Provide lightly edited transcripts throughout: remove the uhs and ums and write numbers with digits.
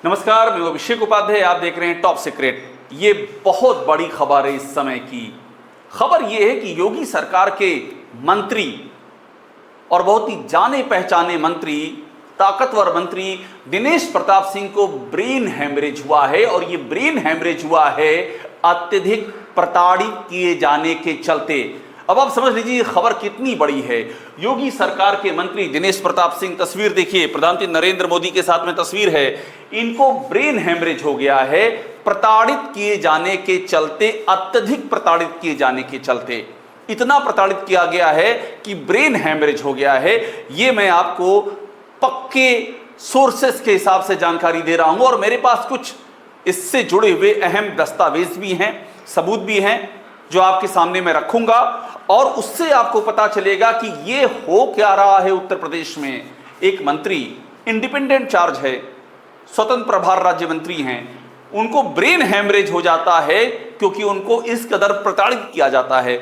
नमस्कार, मैं अभिषेक उपाध्याय, आप देख रहे हैं टॉप सीक्रेट। ये बहुत बड़ी खबर है इस समय की। खबर ये है कि योगी सरकार के मंत्री और बहुत ही जाने पहचाने मंत्री, ताकतवर मंत्री दिनेश प्रताप सिंह को ब्रेन हैमरेज हुआ है। और ये ब्रेन हैमरेज हुआ है अत्यधिक प्रताड़ित किए जाने के चलते। अब आप समझ लीजिए खबर कितनी बड़ी है। योगी सरकार के मंत्री दिनेश प्रताप सिंह, तस्वीर देखिए, प्रधानमंत्री नरेंद्र मोदी के साथ में तस्वीर है, इनको ब्रेन हैमरेज हो गया है प्रताड़ित किए जाने के चलते, अत्यधिक प्रताड़ित किए जाने के चलते। इतना प्रताड़ित किया गया है कि ब्रेन हैमरेज हो गया है। ये मैं आपको पक्के सोर्सेस के हिसाब से जानकारी दे रहा हूं और मेरे पास कुछ इससे जुड़े हुए अहम दस्तावेज भी हैं, सबूत भी हैं, जो आपके सामने मैं रखूंगा और उससे आपको पता चलेगा कि ये हो क्या रहा है। उत्तर प्रदेश में एक मंत्री, इंडिपेंडेंट चार्ज है, स्वतंत्र प्रभार राज्य मंत्री हैं, उनको ब्रेन हैमरेज हो जाता है क्योंकि उनको इस कदर प्रताड़ित किया जाता है।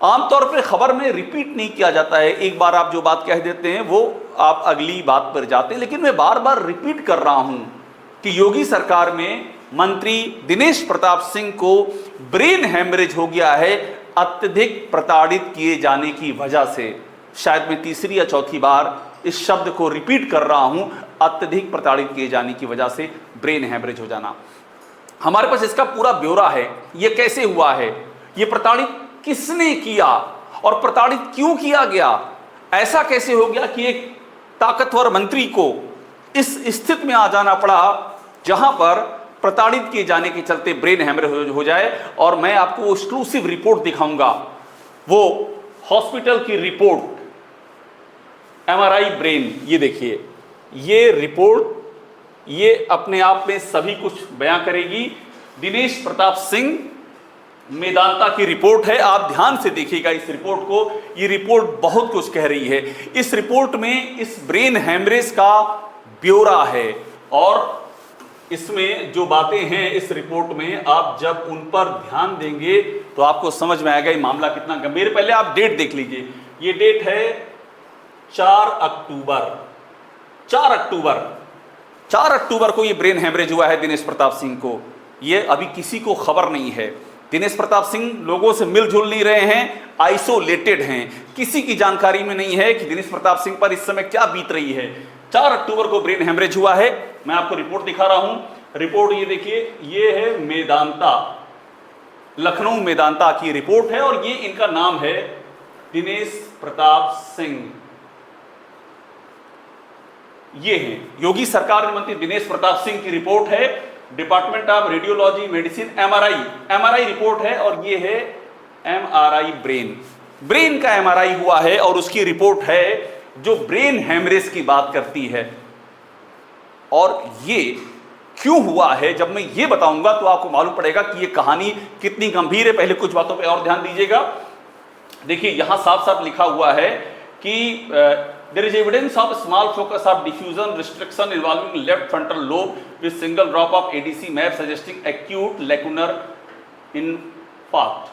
आमतौर पर खबर में रिपीट नहीं किया जाता है, एक बार आप जो बात कह देते हैं वो आप अगली बात पर जाते हैं, लेकिन मैं बार बार रिपीट कर रहा हूं कि योगी सरकार में मंत्री दिनेश प्रताप सिंह को ब्रेन हैमरेज हो गया है अत्यधिक प्रताड़ित किए जाने की वजह से। शायद मैं तीसरी या चौथी बार इस शब्द को रिपीट कर रहा हूं, अत्यधिक प्रताड़ित किए जाने की वजह से ब्रेन हैमरेज हो जाना। हमारे पास इसका पूरा ब्यौरा है, ये कैसे हुआ है, ये प्रताड़ित किसने किया और प्रताड़ित क्यों किया गया, ऐसा कैसे हो गया कि एक ताकतवर मंत्री को इस स्थिति में आ जाना पड़ा जहां पर प्रताड़ित किए जाने के चलते ब्रेन हैमरेज हो जाए। और मैं आपको एक्सक्लूसिव रिपोर्ट दिखाऊंगा, वो हॉस्पिटल की रिपोर्ट, एमआरआई ब्रेन। ये देखिए, ये रिपोर्ट ये अपने आप में सभी कुछ बयां करेगी। दिनेश प्रताप सिंह मेदांता की रिपोर्ट है, आप ध्यान से देखिएगा इस रिपोर्ट को। ये रिपोर्ट बहुत कुछ कह रही है। इस रिपोर्ट में इस ब्रेन हैमरेज का ब्यौरा है और इसमें जो बातें हैं इस रिपोर्ट में, आप जब उन पर ध्यान देंगे तो आपको समझ में आएगा ये मामला कितना गंभीर। पहले आप डेट देख लीजिए, ये डेट है 4 अक्टूबर। 4 अक्टूबर को ये ब्रेन हैमरेज हुआ है दिनेश प्रताप सिंह को। ये अभी किसी को खबर नहीं है। दिनेश प्रताप सिंह लोगों से मिलजुल नहीं रहे हैं, आइसोलेटेड हैं, किसी की जानकारी में नहीं है कि दिनेश प्रताप सिंह पर इस समय क्या बीत रही है। 4 अक्टूबर को ब्रेन हैमरेज हुआ है। मैं आपको रिपोर्ट दिखा रहा हूं। रिपोर्ट ये देखिए, ये है मेदांता, लखनऊ मेदांता की रिपोर्ट है और ये इनका नाम है दिनेश प्रताप सिंह। ये है योगी सरकार में मंत्री दिनेश प्रताप सिंह की रिपोर्ट है, department of radiology medicine, MRI report है और ये है एमआरआई ब्रेन का एमआरआई हुआ है और उसकी रिपोर्ट है जो ब्रेन हैमरेज की बात करती है। और ये क्यों हुआ है जब मैं ये बताऊंगा तो आपको मालूम पड़ेगा कि ये कहानी कितनी गंभीर है। पहले कुछ बातों पे और ध्यान दीजिएगा। देखिए यहां साफ साफ लिखा हुआ है कि there is evidence of small focus of diffusion restriction involving left frontal lobe with single drop of ADC map suggesting acute lacunar infarct।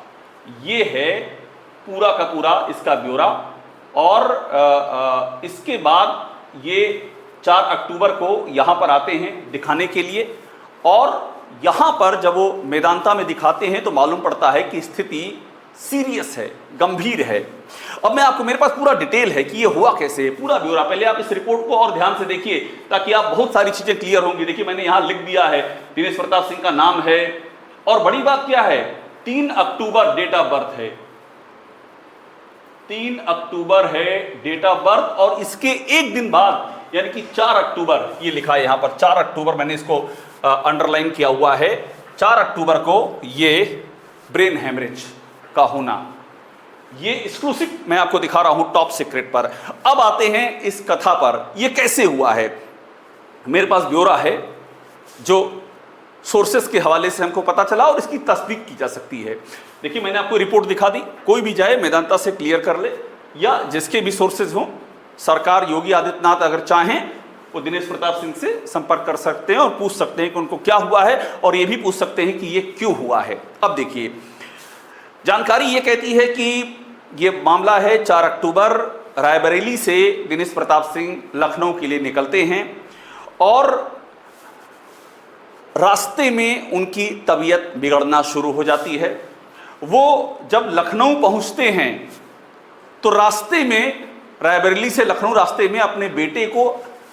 ये है पूरा का पूरा इसका ब्यौरा। और इसके बाद ये 4 अक्टूबर को यहाँ पर आते हैं दिखाने के लिए और यहाँ पर जब वो मेदांता में दिखाते हैं तो मालूम पड़ता है कि स्थिति सीरियस है, गंभीर है। अब मैं आपको, मेरे पास पूरा डिटेल है कि ये हुआ कैसे, पूरा ब्यौरा। पहले आप इस रिपोर्ट को और ध्यान से देखिए ताकि आप बहुत सारी चीजें क्लियर होंगी। देखिए मैंने यहाँ लिख दिया है, दिनेश प्रताप सिंह का नाम है और बड़ी बात क्या है, 3 अक्टूबर डेट ऑफ बर्थ है, 3 अक्टूबर है डेट ऑफ बर्थ और इसके एक दिन बाद यानी कि 4 अक्टूबर, ये लिखा है यहाँ पर 4 अक्टूबर, मैंने इसको अंडरलाइन किया हुआ है। 4 अक्टूबर को ये ब्रेन हैमरेज का होना, ये एक्सक्लूसिव मैं आपको दिखा रहा हूं टॉप सीक्रेट पर। अब आते हैं इस कथा पर, ये कैसे हुआ है। मेरे पास ब्यौरा है जो सोर्सेस के हवाले से हमको पता चला और इसकी तस्दीक की जा सकती है। देखिए मैंने आपको रिपोर्ट दिखा दी, कोई भी जाए मेदांता से क्लियर कर ले या जिसके भी सोर्सेज हों। सरकार योगी आदित्यनाथ अगर चाहें वो दिनेश प्रताप सिंह से संपर्क कर सकते हैं और पूछ सकते हैं कि उनको क्या हुआ है और ये भी पूछ सकते हैं कि ये क्यों हुआ है। अब देखिए जानकारी ये कहती है कि ये मामला है 4 अक्टूबर, रायबरेली से दिनेश प्रताप सिंह लखनऊ के लिए निकलते हैं और रास्ते में उनकी तबीयत बिगड़ना शुरू हो जाती है। वो जब लखनऊ पहुंचते हैं तो रास्ते में, रायबरेली से लखनऊ रास्ते में अपने बेटे को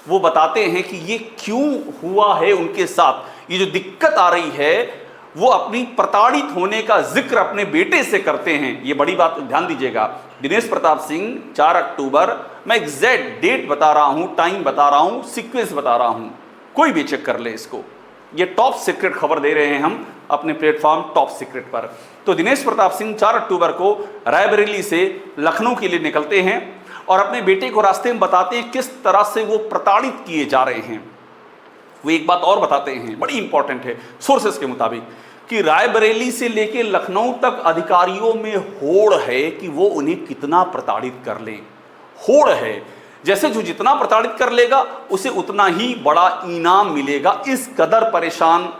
वो बताते हैं कि ये क्यों हुआ है उनके साथ, ये जो दिक्कत आ रही है, वो अपनी प्रताड़ित होने का जिक्र अपने बेटे से करते हैं। ये बड़ी बात, ध्यान दीजिएगा। दिनेश प्रताप सिंह 4 अक्टूबर, मैं एग्जैक्ट डेट बता रहा हूं, टाइम बता रहा हूं, सीक्वेंस बता रहा हूं, कोई भी चेक कर ले इसको। ये टॉप सीक्रेट खबर दे रहे हैं हम अपने प्लेटफॉर्म टॉप सीक्रेट पर। तो दिनेश प्रताप सिंह 4 अक्टूबर को रायबरेली से लखनऊ के लिए निकलते हैं और अपने बेटे को रास्ते में बताते हैं किस तरह से वो प्रताड़ित किए जा रहे हैं। वो एक बात और बताते हैं, बड़ी इंपॉर्टेंट है सोर्सेस के मुताबिक, कि रायबरेली से लेकर लखनऊ तक अधिकारियों में होड़ है कि वो उन्हें कितना प्रताड़ित कर लें। होड़ है, जैसे जो जितना प्रताड़ित कर लेगा उसे उतना ही बड़ा इनाम मिलेगा। इस कदर परेशान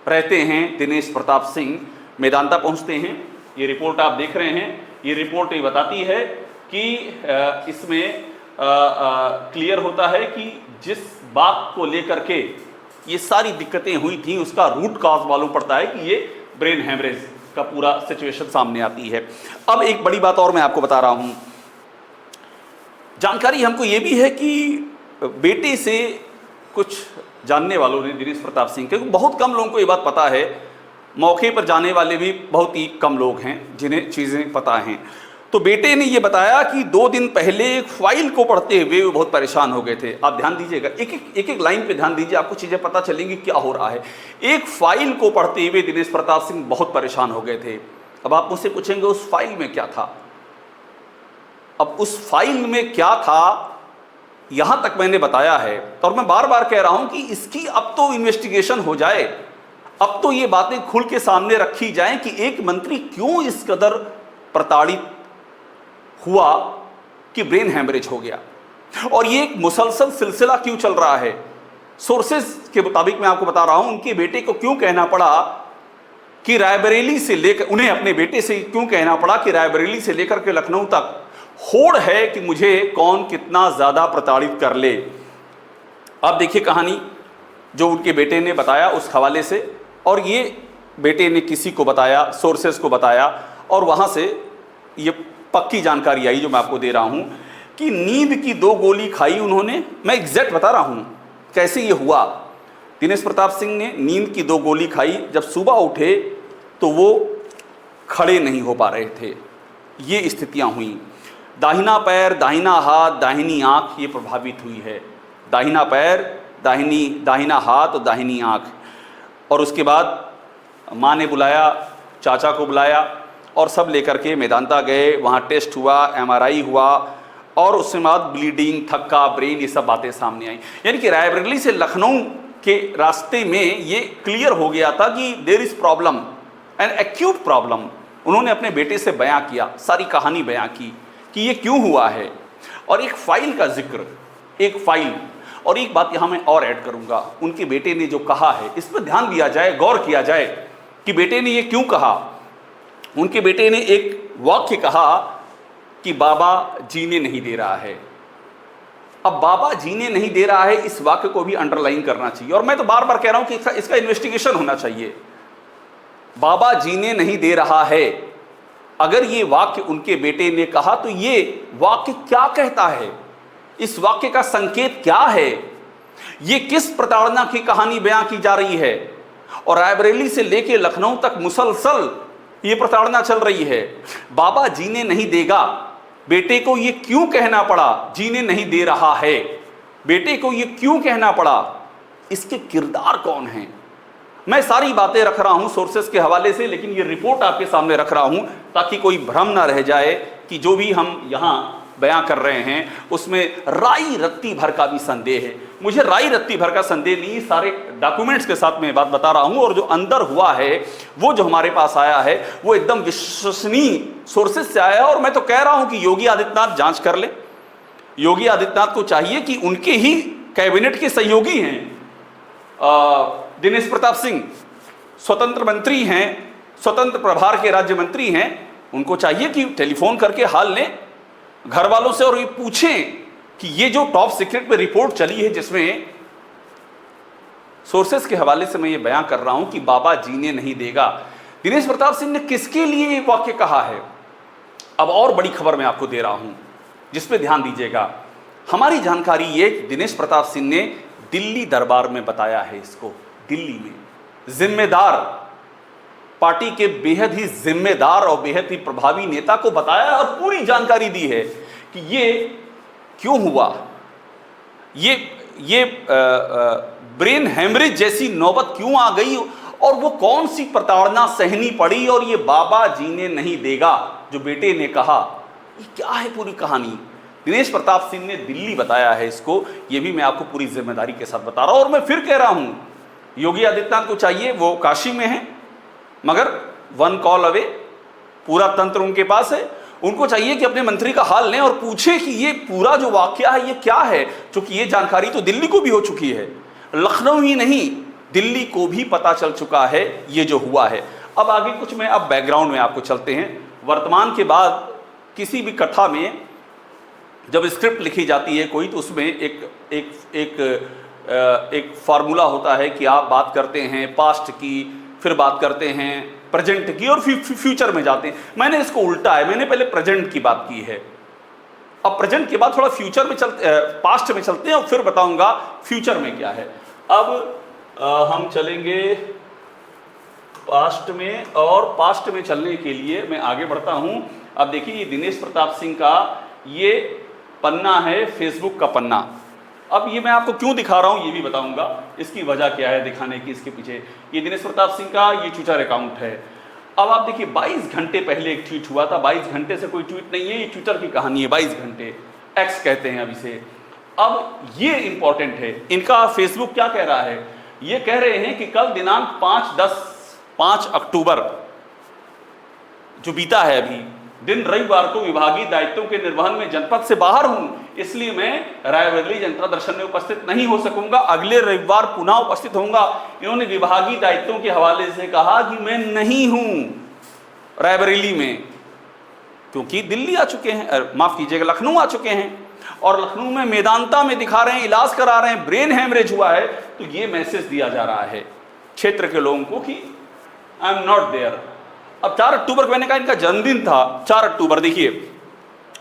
रहते हैं दिनेश प्रताप सिंह। मेदांता पहुंचते हैं। ये रिपोर्ट आप देख रहे हैं, ये रिपोर्ट ये बताती है कि इसमें क्लियर होता है कि जिस बात को लेकर के ये सारी दिक्कतें हुई थी उसका रूट कॉज मालूम पड़ता है कि ये ब्रेन हेमरेज का पूरा सिचुएशन सामने आती है। अब एक बड़ी बात और मैं आपको बता रहा हूं, जानकारी हमको ये भी है कि बेटे से कुछ जानने वालों ने, दिनेश प्रताप सिंह के, बहुत कम लोगों को ये बात पता है, मौके पर जाने वाले भी बहुत ही कम लोग हैं जिन्हें चीज़ें पता हैं। तो बेटे ने ये बताया कि 2 दिन पहले एक फाइल को पढ़ते हुए वो बहुत परेशान हो गए थे। आप ध्यान दीजिएगा, एक लाइन पे ध्यान दीजिए, आपको चीज़ें पता चलेंगी क्या हो रहा है। एक फाइल को पढ़ते हुए दिनेश प्रताप सिंह बहुत परेशान हो गए थे। अब आप मुझसे पूछेंगे उस फाइल में क्या था। अब उस फाइल में क्या था यहां तक मैंने बताया है, और मैं बार बार कह रहा हूं कि इसकी अब तो इन्वेस्टिगेशन हो जाए, अब तो ये बातें खुल के सामने रखी जाएं कि एक मंत्री क्यों इस कदर प्रताड़ित हुआ कि ब्रेन हैमरेज हो गया, और ये एक मुसलसल सिलसिला क्यों चल रहा है। सोर्सेस के मुताबिक मैं आपको बता रहा हूं, उनके बेटे को क्यों कहना पड़ा कि रायबरेली से लेकर, उन्हें अपने बेटे से क्यों कहना पड़ा कि रायबरेली से लेकर के लखनऊ तक होड़ है कि मुझे कौन कितना ज्यादा प्रताड़ित कर ले। अब देखिए कहानी जो उनके बेटे ने बताया उस हवाले से, और ये बेटे ने किसी को बताया, सोर्सेस को बताया, और वहां से ये पक्की जानकारी आई जो मैं आपको दे रहा हूं कि नींद की 2 गोली खाई उन्होंने। मैं एग्जैक्ट बता रहा हूं कैसे ये हुआ। दिनेश प्रताप सिंह ने नींद की 2 गोली खाई, जब सुबह उठे तो वो खड़े नहीं हो पा रहे थे। ये स्थितियां हुई। दाहिना पैर, दाहिना हाथ, दाहिनी आंख ये प्रभावित हुई है। दाहिना पैर, दाहिना हाथ और दाहिनी आंख। और उसके बाद माँ ने बुलाया, चाचा को बुलाया, और सब लेकर के मेदांता गए। वहाँ टेस्ट हुआ, MRI हुआ, और उसके बाद ब्लीडिंग, थक्का, ब्रेन, ये सब बातें सामने आई। यानी कि रायबरेली से लखनऊ के रास्ते में ये क्लियर हो गया था कि there is problem, an acute problem. उन्होंने अपने बेटे से बयां किया, सारी कहानी बयां की कि ये क्यों हुआ है, और एक फाइल का जिक्र, एक फाइल। और एक बात यहाँ मैं और ऐड करूँगा, उनके बेटे ने जो कहा है इस पर ध्यान दिया जाए, गौर किया जाए कि बेटे ने ये क्यों कहा। उनके बेटे ने एक वाक्य कहा कि बाबा जीने नहीं दे रहा है। अब बाबा जीने नहीं दे रहा है, इस वाक्य को भी अंडरलाइन करना चाहिए, और मैं तो बार बार कह रहा हूं कि इसका इन्वेस्टिगेशन होना चाहिए। बाबा जीने नहीं दे रहा है, अगर ये वाक्य उनके बेटे ने कहा तो ये वाक्य क्या कहता है, इस वाक्य का संकेत क्या है, ये किस प्रताड़ना की कहानी बयां की जा रही है। और रायबरेली से लेकर लखनऊ तक मुसलसल ये प्रताड़ना चल रही है। बाबा जीने नहीं देगा, बेटे को ये क्यों कहना पड़ा, जीने नहीं दे रहा है, बेटे को ये क्यों कहना पड़ा, इसके किरदार कौन हैं। मैं सारी बातें रख रहा हूं सोर्सेस के हवाले से, लेकिन ये रिपोर्ट आपके सामने रख रहा हूं ताकि कोई भ्रम ना रह जाए कि जो भी हम यहां बयां कर रहे हैं उसमें राई रत्ती भर का भी संदेह है। मुझे राई रत्ती भर का संदेह नहीं, सारे डॉक्यूमेंट्स के साथ मैं बात बता रहा हूं, और जो अंदर हुआ है वो जो हमारे पास आया है वो एकदम विश्वसनीय सोर्सेस से आया है। और मैं तो कह रहा हूं कि योगी आदित्यनाथ जांच कर ले। योगी आदित्यनाथ को चाहिए कि उनके ही कैबिनेट के सहयोगी हैं दिनेश प्रताप सिंह, स्वतंत्र मंत्री हैं, स्वतंत्र प्रभार के राज्य मंत्री हैं, उनको चाहिए कि टेलीफोन करके हाल लें घर वालों से और ये पूछें कि ये जो टॉप सीक्रेट पे रिपोर्ट चली है जिसमें सोर्सेस के हवाले से मैं ये बयान कर रहा हूं कि बाबा जीने नहीं देगा। दिनेश प्रताप सिंह ने किसके लिए ये वाक्य कहा है? अब और बड़ी खबर मैं आपको दे रहा हूं जिस पे ध्यान दीजिएगा। हमारी जानकारी ये दिनेश प्रताप सिंह ने दिल्ली दरबार में बताया है इसको, दिल्ली में जिम्मेदार पार्टी के बेहद ही जिम्मेदार और बेहद ही प्रभावी नेता को बताया और पूरी जानकारी दी है कि ये क्यों हुआ, ये ब्रेन हेमरेज जैसी नौबत क्यों आ गई और वो कौन सी प्रताड़ना सहनी पड़ी और ये बाबा जीने नहीं देगा जो बेटे ने कहा, ये क्या है पूरी कहानी। दिनेश प्रताप सिंह ने दिल्ली बताया है इसको, ये भी मैं आपको पूरी जिम्मेदारी के साथ बता रहा हूं। और मैं फिर कह रहा हूं, योगी आदित्यनाथ को चाहिए, वो काशी में है मगर वन कॉल अवे, पूरा तंत्र उनके पास है। उनको चाहिए कि अपने मंत्री का हाल लें और पूछें कि ये पूरा जो वाकया है ये क्या है, क्योंकि ये जानकारी तो दिल्ली को भी हो चुकी है, लखनऊ ही नहीं दिल्ली को भी पता चल चुका है ये जो हुआ है। अब आगे कुछ मैं अब बैकग्राउंड में आपको चलते हैं। वर्तमान के बाद किसी भी कथा में जब स्क्रिप्ट लिखी जाती है कोई, तो उसमें एक फार्मूला होता है कि आप बात करते हैं पास्ट की, फिर बात करते हैं प्रेजेंट की और फ्यूचर में जाते हैं। मैंने इसको उल्टा है, मैंने पहले प्रेजेंट की बात की है, अब प्रेजेंट के बाद थोड़ा फ्यूचर में चलते, पास्ट में चलते हैं और फिर बताऊंगा फ्यूचर में क्या है। अब हम चलेंगे पास्ट में, और पास्ट में चलने के लिए मैं आगे बढ़ता हूं। अब देखिए ये दिनेश प्रताप सिंह का ये पन्ना है, फेसबुक का पन्ना। अब ये मैं आपको क्यों दिखा रहा हूं ये भी बताऊंगा, इसकी वजह क्या है दिखाने की इसके पीछे। ये दिनेश प्रताप सिंह का ये ट्विटर अकाउंट है। अब आप देखिए 22 घंटे पहले एक ट्वीट हुआ था, 22 घंटे से कोई ट्वीट नहीं है, ये ट्विटर की कहानी है, 22 घंटे एक्स कहते हैं अब इसे। अब ये इंपॉर्टेंट है, इनका फेसबुक क्या कह रहा है, ये कह रहे हैं कि कल दिनांक 5 अक्टूबर जो बीता है अभी, दिन रविवार को विभागीय दायित्वों के निर्वहन में जनपद से बाहर हूं, इसलिए मैं रायबरेली जनता दर्शन में उपस्थित नहीं हो सकूंगा, अगले रविवार पुनः उपस्थित होऊंगा। इन्होंने विभागीय दायित्वों के हवाले से कहा कि मैं नहीं हूं रायबरेली में, क्योंकि दिल्ली आ चुके हैं, माफ कीजिएगा लखनऊ आ चुके हैं, और लखनऊ में मेदांता में दिखा रहे हैं, इलाज करा रहे हैं, ब्रेन हेमरेज हुआ है। तो ये मैसेज दिया जा रहा है क्षेत्र के लोगों को कि आई एम नॉट देयर। अब 4 अक्टूबर को मैंने कहा इनका जन्मदिन था, 4 अक्टूबर देखिए,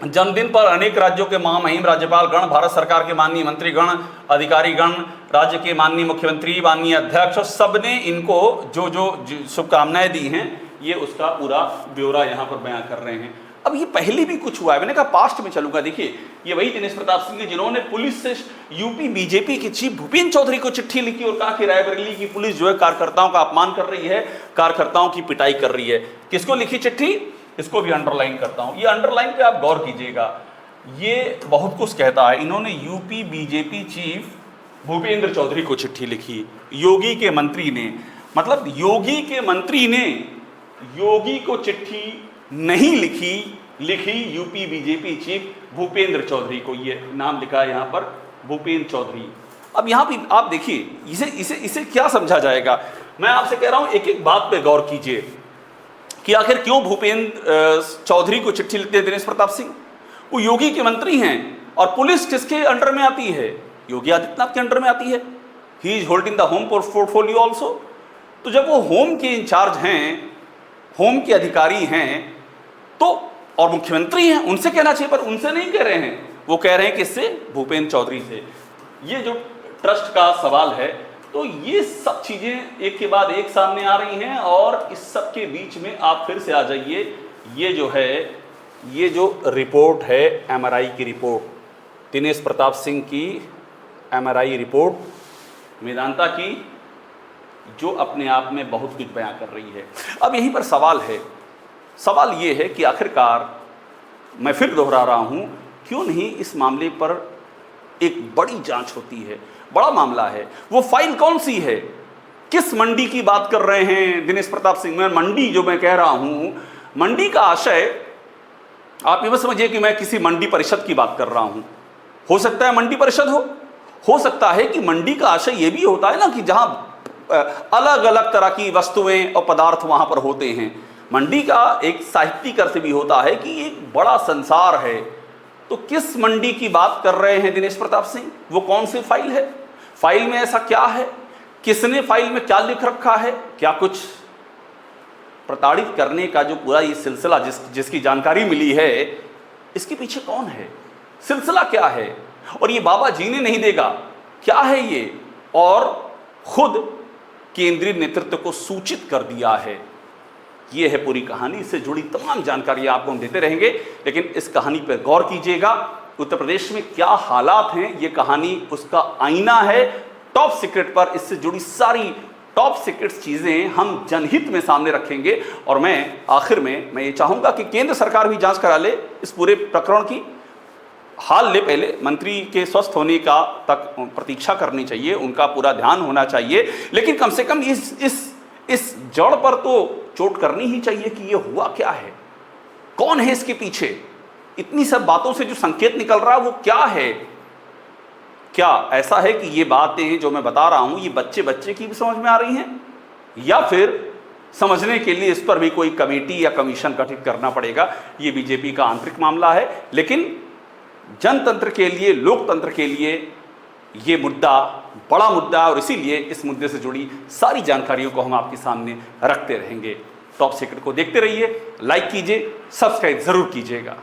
जन्मदिन पर अनेक राज्यों के महामहिम राज्यपाल गण, भारत सरकार के माननीय मंत्रीगण, अधिकारी गण, राज्य के माननीय मुख्यमंत्री, माननीय अध्यक्ष, और सबने इनको जो जो शुभकामनाएं दी हैं, ये उसका पूरा ब्यौरा यहाँ पर बयान कर रहे हैं। अब ये पहले भी कुछ हुआ है, मैंने कहा पास्ट में चलूंगा। देखिए ये वही दिनेश प्रताप सिंह है जिन्होंने पुलिस से यूपी बीजेपी के चीफ भूपेंद्र चौधरी को चिट्ठी लिखी और कहा कि रायबरेली की पुलिस जो है कार्यकर्ताओं का अपमान कर रही है, कार्यकर्ताओं की पिटाई कर रही है। किसको लिखी चिट्ठी, इसको भी अंडरलाइन करता हूं, ये अंडरलाइन पे आप गौर कीजिएगा, ये बहुत कुछ कहता है। इन्होंने UP BJP chief Bhupendra Chaudhary को चिट्ठी लिखी, योगी के मंत्री ने, मतलब योगी के मंत्री ने योगी को चिट्ठी नहीं लिखी UP BJP chief Bhupendra Chaudhary को, ये नाम लिखा है यहाँ पर भूपेंद्र चौधरी। अब यहाँ भी आप देखिए इसे क्या समझा जाएगा, मैं आपसे कह रहा हूँ एक एक बात पे गौर कीजिए कि आखिर क्यों भूपेंद्र चौधरी को चिट्ठी लिखते हैं दिनेश प्रताप सिंह। वो योगी के मंत्री हैं और पुलिस किसके अंडर में आती है, योगी आदित्यनाथ के अंडर में आती है। He is holding the home portfolio also. तो जब वो होम के इंचार्ज हैं, होम के अधिकारी हैं, तो और मुख्यमंत्री हैं, उनसे कहना चाहिए, पर उनसे नहीं कह रहे हैं, वो कह रहे हैं किससे, भूपेंद्र चौधरी से। ये जो ट्रस्ट का सवाल है, तो ये सब चीजें एक के बाद एक सामने आ रही हैं और इस सब के बीच में आप फिर से आ जाइए, ये जो है, ये जो रिपोर्ट है एमआरआई की रिपोर्ट, दिनेश प्रताप सिंह की एमआरआई रिपोर्ट मेदांता की, जो अपने आप में बहुत कुछ बयां कर रही है। अब यहीं पर सवाल है, सवाल ये है कि आखिरकार मैं फिर दोहरा रहा हूं, क्यों नहीं इस मामले पर एक बड़ी जांच होती है, बड़ा मामला है। वो फाइल कौन सी है, किस मंडी की बात कर रहे हैं दिनेश प्रताप सिंह। मैं मंडी जो मैं कह रहा हूं, मंडी का आशय आप ये मत समझिए कि मैं किसी मंडी परिषद की बात कर रहा हूं। हो सकता है मंडी परिषद हो सकता है कि मंडी का आशय ये भी होता है ना कि जहां अलग अलग तरह की वस्तुएं और पदार्थ वहां पर होते हैं। मंडी का एक साहित्यिक अर्थ भी होता है कि एक बड़ा संसार है। तो किस मंडी की बात कर रहे हैं दिनेश प्रताप सिंह, वो कौन सी फाइल है, फाइल में ऐसा क्या है, किसने फाइल में क्या लिख रखा है, क्या कुछ प्रताड़ित करने का जो पूरा ये सिलसिला जिसकी जानकारी मिली है, इसके पीछे कौन है, सिलसिला क्या है, और ये बाबा जीने नहीं देगा, क्या है ये, और खुद केंद्रीय नेतृत्व को सूचित कर दिया है। ये है पूरी कहानी। इससे जुड़ी तमाम जानकारी आपको हम देते रहेंगे, लेकिन इस कहानी पर गौर कीजिएगा। उत्तर प्रदेश में क्या हालात हैं, ये कहानी उसका आईना है। टॉप सीक्रेट पर इससे जुड़ी सारी टॉप सीक्रेट चीजें हम जनहित में सामने रखेंगे। और मैं आखिर में मैं ये चाहूंगा कि केंद्र सरकार भी जांच करा ले इस पूरे प्रकरण की। हाल ले पहले मंत्री के स्वस्थ होने का तक प्रतीक्षा करनी चाहिए, उनका पूरा ध्यान होना चाहिए, लेकिन कम से कम इस जड़ पर तो चोट करनी ही चाहिए कि ये हुआ क्या है, कौन है इसके पीछे। इतनी सब बातों से जो संकेत निकल रहा है वो क्या है। क्या ऐसा है कि ये बातें जो मैं बता रहा हूं ये बच्चे की भी समझ में आ रही हैं, या फिर समझने के लिए इस पर भी कोई कमेटी या कमीशन गठित करना पड़ेगा। ये बीजेपी का आंतरिक मामला है, लेकिन जनतंत्र के लिए, लोकतंत्र के लिए ये मुद्दा बड़ा मुद्दा है, और इसीलिए इस मुद्दे से जुड़ी सारी जानकारियों को हम आपके सामने रखते रहेंगे। टॉप सीक्रेट को देखते रहिए, लाइक कीजिए, सब्सक्राइब जरूर कीजिएगा।